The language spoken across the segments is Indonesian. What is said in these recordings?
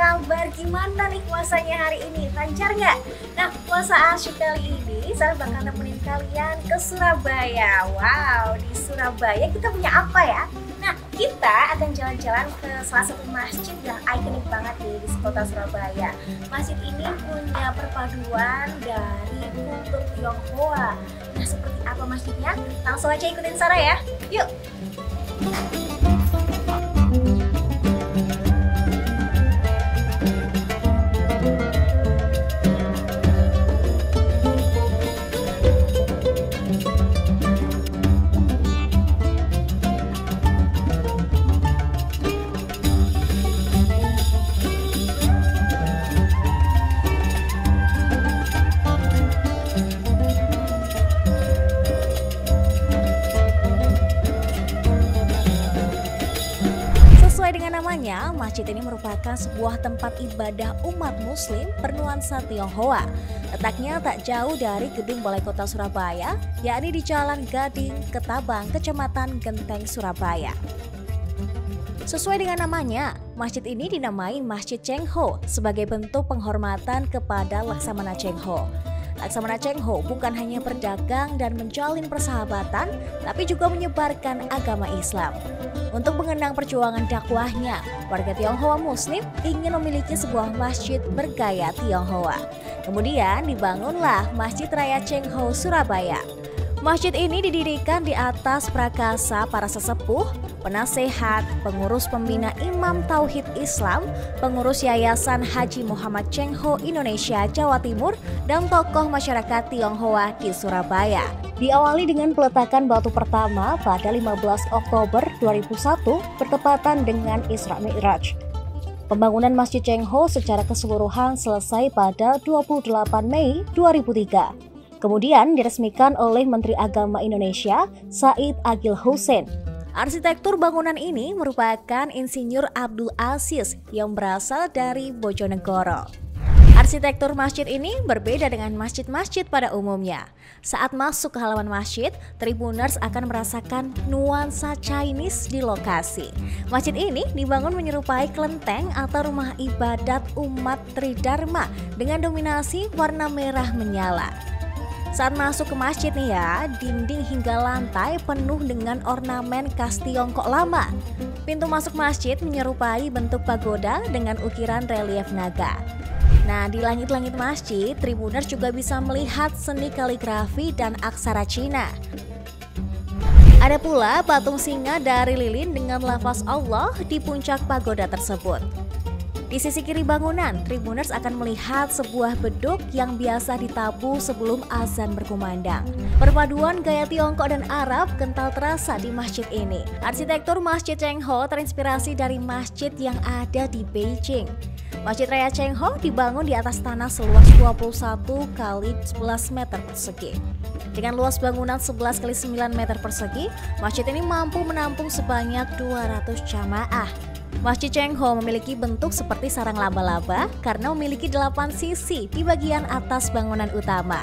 kabar? Gimana nih puasanya hari ini? Lancar nggak? Nah, puasa asyik kali ini saya bakal nemenin kalian ke Surabaya. Wow, di Surabaya kita punya apa ya? Nah, kita akan jalan-jalan ke salah satu masjid yang ikonik banget nih di kota Surabaya. Masjid ini punya perpaduan dari kultur Tionghoa. Nah, seperti apa masjidnya? Langsung aja ikutin Sarah ya. Yuk! Sesuai dengan namanya, masjid ini merupakan sebuah tempat ibadah umat muslim bernuansa Tionghoa. Letaknya tak jauh dari gedung Balai Kota Surabaya, yakni di Jalan Gading, Ketabang, Kecamatan Genteng, Surabaya. Sesuai dengan namanya, masjid ini dinamai Masjid Cheng Ho sebagai bentuk penghormatan kepada Laksamana Cheng Ho. Laksamana Cheng Ho bukan hanya berdagang dan menjalin persahabatan, tapi juga menyebarkan agama Islam. Untuk mengenang perjuangan dakwahnya, warga Tionghoa Muslim ingin memiliki sebuah masjid bergaya Tionghoa. Kemudian dibangunlah Masjid Raya Cheng Ho Surabaya. Masjid ini didirikan di atas prakasa para sesepuh, penasehat, pengurus pembina Imam Tauhid Islam, pengurus Yayasan Haji Muhammad Cheng Ho Indonesia Jawa Timur, dan tokoh masyarakat Tionghoa di Surabaya. Diawali dengan peletakan batu pertama pada 15 Oktober 2001 bertepatan dengan Isra Mi'raj. Pembangunan Masjid Cheng Ho secara keseluruhan selesai pada 28 Mei 2003. Kemudian diresmikan oleh Menteri Agama Indonesia, Said Agil Hussein. Arsitektur bangunan ini merupakan Insinyur Abdul Aziz yang berasal dari Bojonegoro. Arsitektur masjid ini berbeda dengan masjid-masjid pada umumnya. Saat masuk ke halaman masjid, Tribuners akan merasakan nuansa Chinese di lokasi. Masjid ini dibangun menyerupai kelenteng atau rumah ibadat umat Tridharma dengan dominasi warna merah menyala. Saat masuk ke masjid nih ya, dinding hingga lantai penuh dengan ornamen khas Tiongkok lama. Pintu masuk masjid menyerupai bentuk pagoda dengan ukiran relief naga. Nah, di langit-langit masjid, Tribuners juga bisa melihat seni kaligrafi dan aksara Cina. Ada pula patung singa dari lilin dengan lafaz Allah di puncak pagoda tersebut. Di sisi kiri bangunan, Tribuners akan melihat sebuah beduk yang biasa ditabuh sebelum azan berkumandang. Perpaduan gaya Tiongkok dan Arab kental terasa di masjid ini. Arsitektur Masjid Cheng Ho terinspirasi dari masjid yang ada di Beijing. Masjid Raya Cheng Ho dibangun di atas tanah seluas 21 kali 11 meter persegi. Dengan luas bangunan 11 kali 9 meter persegi, masjid ini mampu menampung sebanyak 200 jamaah. Masjid Cheng Ho memiliki bentuk seperti sarang laba-laba karena memiliki 8 sisi di bagian atas bangunan utama.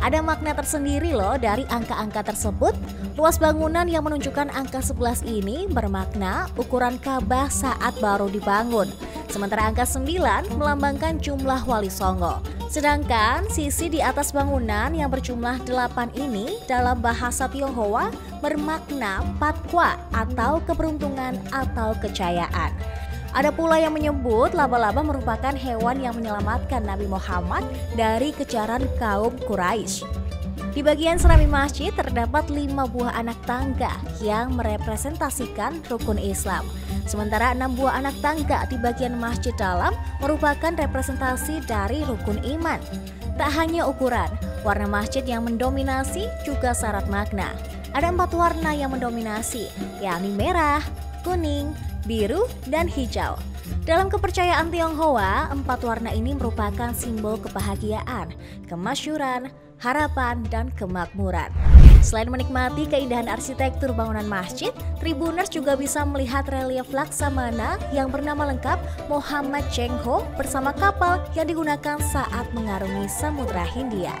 Ada makna tersendiri loh dari angka-angka tersebut. Luas bangunan yang menunjukkan angka 11 ini bermakna ukuran Ka'bah saat baru dibangun. Sementara angka 9 melambangkan jumlah Wali Songo. Sedangkan sisi di atas bangunan yang berjumlah 8 ini dalam bahasa Tionghoa bermakna Patkwa atau keberuntungan atau kejayaan. Ada pula yang menyebut laba-laba merupakan hewan yang menyelamatkan Nabi Muhammad dari kejaran kaum Quraisy. Di bagian serambi masjid terdapat 5 buah anak tangga yang merepresentasikan rukun Islam. Sementara 6 buah anak tangga di bagian masjid dalam merupakan representasi dari rukun iman. Tak hanya ukuran, warna masjid yang mendominasi juga syarat makna. Ada 4 warna yang mendominasi, yakni merah, kuning, biru, dan hijau. Dalam kepercayaan Tionghoa, 4 warna ini merupakan simbol kebahagiaan, kemasyuran, harapan, dan kemakmuran. Selain menikmati keindahan arsitektur bangunan masjid, Tribuners juga bisa melihat relief Laksamana yang bernama lengkap Muhammad Cheng Ho bersama kapal yang digunakan saat mengarungi Samudra Hindia.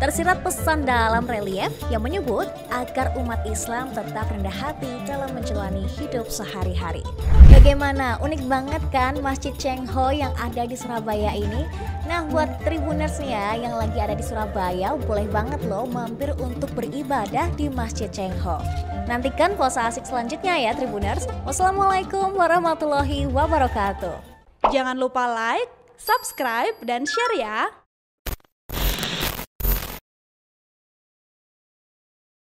tersirat pesan dalam relief yang menyebut agar umat Islam tetap rendah hati dalam menjalani hidup sehari-hari. Bagaimana? Unik banget kan Masjid Cheng Ho yang ada di Surabaya ini? Nah, buat Tribuners ya yang lagi ada di Surabaya, boleh banget loh mampir untuk beribadah di Masjid Cheng Ho. Nantikan puasa asik selanjutnya ya Tribuners. Wassalamualaikum warahmatullahi wabarakatuh. Jangan lupa like, subscribe, dan share ya.